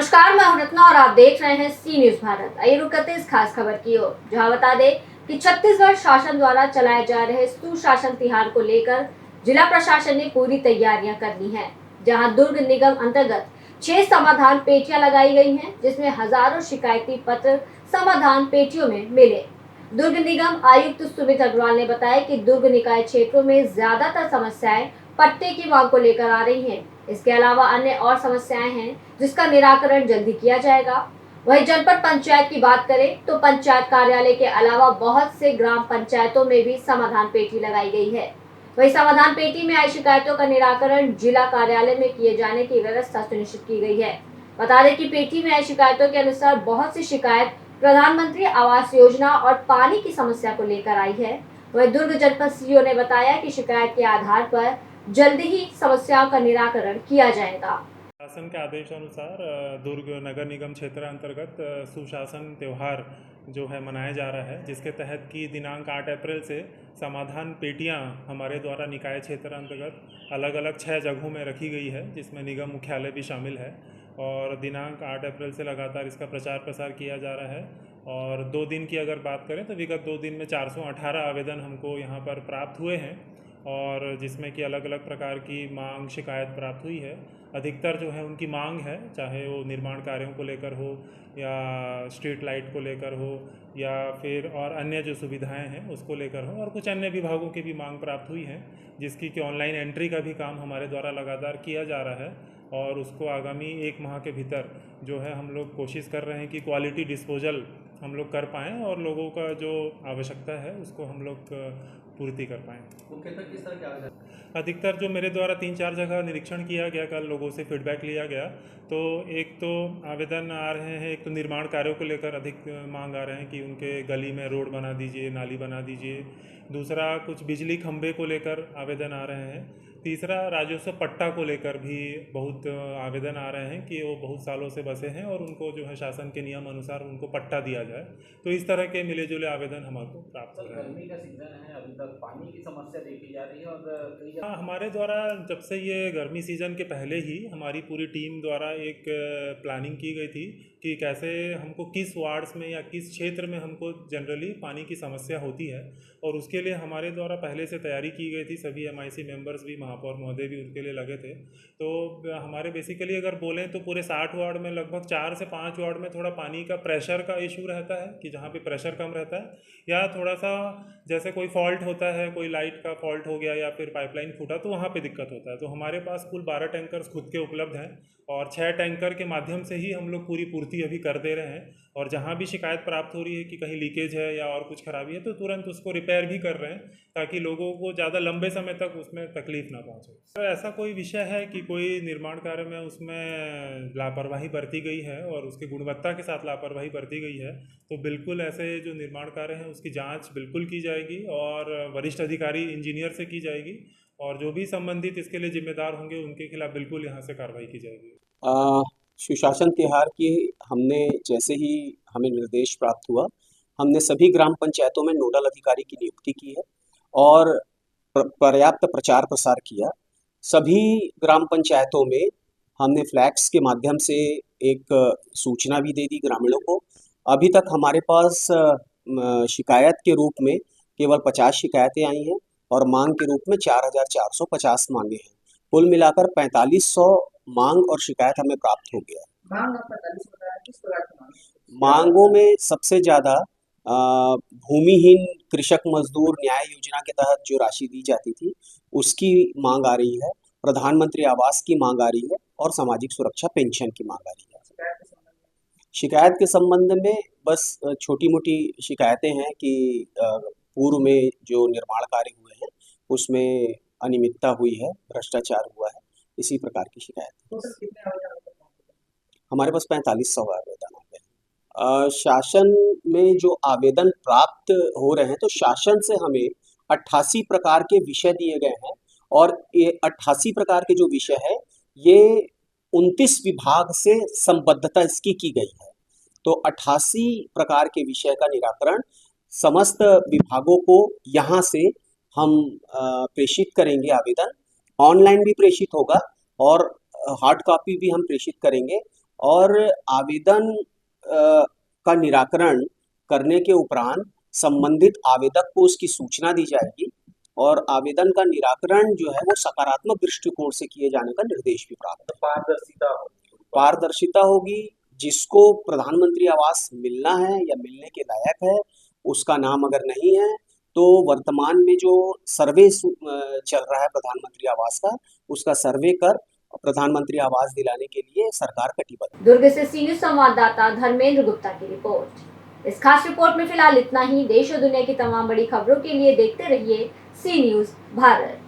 नमस्कार, मैं हूं रत्ना और आप देख रहे हैं सी न्यूज भारत। आइए रुक करते इस खास खबर की ओर, जहां बता दें कि छत्तीसगढ़ शासन द्वारा चलाए जा रहे सुशासन तिहार को लेकर जिला प्रशासन ने पूरी तैयारियां कर ली हैं। जहां दुर्ग निगम अंतर्गत 6 समाधान पेटियां लगाई गई हैं, जिसमें हजारों शिकायती पत्र समाधान पेटियों में मिले। दुर्ग निगम आयुक्त सुमित अग्रवाल ने बताया कि दुर्ग निकाय क्षेत्रों में ज्यादातर समस्याएं पट्टे की मांग को लेकर आ रही हैं। इसके अलावा अन्य और समस्याएं हैं जिसका निराकरण जल्दी किया जाएगा। वहीं जनपद पंचायत की बात करें तो पंचायत कार्यालय के अलावा बहुत से ग्राम पंचायतों में भी समाधान पेटी लगाई गई है। वहीं समाधान पेटी में आई शिकायतों का निराकरण जिला कार्यालय में किए जाने की व्यवस्था सुनिश्चित की गई है। बता दें कि पेटी में आई शिकायतों के अनुसार बहुत सी शिकायत प्रधानमंत्री आवास योजना और पानी की समस्या को लेकर आई है। वहीं दुर्ग जनपद सीईओ ने बताया कि शिकायत के आधार पर जल्दी ही समस्याओं का निराकरण किया जाएगा। शासन के आदेशानुसार दुर्ग नगर निगम क्षेत्र अंतर्गत सुशासन त्यौहार जो है मनाया जा रहा है, जिसके तहत की दिनांक 8 अप्रैल से समाधान पेटियां हमारे द्वारा निकाय क्षेत्र अंतर्गत अलग अलग 6 जगहों में रखी गई है, जिसमें निगम मुख्यालय भी शामिल है। और दिनांक 8 अप्रैल से लगातार इसका प्रचार प्रसार किया जा रहा है। और 2 दिन की अगर बात करें तो विगत 2 दिन में 418 आवेदन हमको यहाँ पर प्राप्त हुए हैं, और जिसमें कि अलग अलग प्रकार की मांग शिकायत प्राप्त हुई है। अधिकतर जो है उनकी मांग है, चाहे वो निर्माण कार्यों को लेकर हो या स्ट्रीट लाइट को लेकर हो या फिर और अन्य जो सुविधाएं हैं उसको लेकर हो, और कुछ अन्य विभागों की भी मांग प्राप्त हुई है, जिसकी कि ऑनलाइन एंट्री का भी काम हमारे द्वारा लगातार किया जा रहा है। और उसको आगामी 1 माह के भीतर जो है हम लोग कोशिश कर रहे हैं कि क्वालिटी डिस्पोजल हम लोग कर पाएँ और लोगों का जो आवश्यकता है उसको हम लोग पूर्ति कर पाएँ। मुख्यतः किस तरह के आवेदन? अधिकतर जो मेरे द्वारा 3-4 जगह निरीक्षण किया गया, कल लोगों से फीडबैक लिया गया, तो एक तो आवेदन आ रहे हैं, एक तो निर्माण कार्यों को लेकर अधिक मांग आ रहे हैं कि उनके गली में रोड बना दीजिए, नाली बना दीजिए। दूसरा कुछ बिजली खंभे को लेकर आवेदन आ रहे हैं। तीसरा राजस्व पट्टा को लेकर भी बहुत आवेदन आ रहे हैं कि वो बहुत सालों से बसे हैं और उनको जो है शासन के नियम अनुसार उनको पट्टा दिया जाए। तो इस तरह के मिले जुले आवेदन हमारे को प्राप्त हो रहे हैं। गर्मी का सीजन है, अभी तक पानी की समस्या देखी जा रही है और कई हाँ, हमारे द्वारा जब से ये गर्मी सीज़न के पहले ही हमारी पूरी टीम द्वारा एक प्लानिंग की गई थी कि कैसे हमको किस वार्ड्स में या किस क्षेत्र में हमको जनरली पानी की समस्या होती है, और उसके लिए हमारे द्वारा पहले से तैयारी की गई थी। सभी MIC मेंबर्स भी, महापौर महोदय भी उनके लिए लगे थे। तो हमारे बेसिकली अगर बोलें तो पूरे 60 वार्ड में लगभग 4 से 5 वार्ड में थोड़ा पानी का प्रेशर का इशू रहता है कि जहाँ पे प्रेशर कम रहता है, या थोड़ा सा जैसे कोई फॉल्ट होता है, कोई लाइट का फॉल्ट हो गया या फिर पाइपलाइन फूटा, तो वहाँ पे दिक्कत होता है। तो हमारे पास कुल 12 टैंकर्स खुद के उपलब्ध हैं और 6 टैंकर के माध्यम से ही हम लोग पूरी पूर्ति अभी कर दे रहे हैं। और जहाँ भी शिकायत प्राप्त हो रही है कि कहीं लीकेज है या और कुछ खराबी है, तो तुरंत उसको रिपेयर भी कर रहे हैं, ताकि लोगों को ज़्यादा लंबे समय तक उसमें तकलीफ ना पहुँचे। तो ऐसा कोई विषय है कि कोई निर्माण कार्य में उसमें लापरवाही बरती गई है और उसकी गुणवत्ता के साथ लापरवाही बरती गई है, तो बिल्कुल ऐसे जो निर्माण कार्य हैं उसकी जाँच बिल्कुल की जाएगी और वरिष्ठ अधिकारी इंजीनियर से की जाएगी, और जो भी संबंधित इसके लिए जिम्मेदार होंगे उनके खिलाफ बिल्कुल यहाँ से कार्रवाई की जाएगी। सुशासन तिहार की हमने जैसे ही हमें निर्देश प्राप्त हुआ, हमने सभी ग्राम पंचायतों में नोडल अधिकारी की नियुक्ति की है और पर्याप्त प्रचार प्रसार किया। सभी ग्राम पंचायतों में हमने फ्लैक्स के माध्यम से एक सूचना भी दे दी ग्रामीणों को। अभी तक हमारे पास शिकायत के रूप में केवल 50 शिकायतें आई हैं और मांग के रूप में 4450 मांगे हैं। कुल मिलाकर 4500 मांग और शिकायत हमें प्राप्त हो गया। मांग आप 45 बता रहे हैं, किस प्रकार की मांग? मांगों में सबसे ज़्यादा भूमिहीन कृषक मजदूर न्याय योजना के तहत जो राशि दी जाती थी उसकी मांग आ रही है, प्रधानमंत्री आवास की मांग आ रही है और सामाजिक सुरक्षा पेंशन की मांग आ रही है। शिकायत के संबंध में बस छोटी मोटी शिकायतें हैं कि पूर्व में जो निर्माण कार्य हुए हैं उसमें अनियमितता हुई है, भ्रष्टाचार हुआ है, इसी प्रकार की शिकायत। तो सर कितने आवेदन? हमारे पास 4500 आवेदन आ गए। शासन में जो आवेदन प्राप्त हो रहे हैं, तो शासन से हमें 88 प्रकार के विषय दिए गए हैं और ये 88 प्रकार के जो विषय है ये 29 विभाग से संबद्धता इसकी की गई है। तो 88 प्रकार के विषय का निराकरण समस्त विभागों को यहाँ से हम प्रेषित करेंगे। आवेदन ऑनलाइन भी प्रेषित होगा और हार्ड कॉपी भी हम प्रेषित करेंगे और आवेदन का निराकरण करने के उपरांत संबंधित आवेदक को उसकी सूचना दी जाएगी और आवेदन का निराकरण जो है वो सकारात्मक दृष्टिकोण से किए जाने का निर्देश भी प्राप्त है। पारदर्शिता होगी। जिसको प्रधानमंत्री आवास मिलना है या मिलने के लायक है, उसका नाम अगर नहीं है तो वर्तमान में जो सर्वे चल रहा है प्रधानमंत्री आवास का, उसका सर्वे कर प्रधानमंत्री आवास दिलाने के लिए सरकार कटिबद्ध। दुर्ग से सी न्यूज संवाददाता धर्मेंद्र गुप्ता की रिपोर्ट। इस खास रिपोर्ट में फिलहाल इतना ही। देश और दुनिया की तमाम बड़ी खबरों के लिए देखते रहिए सी न्यूज भारत।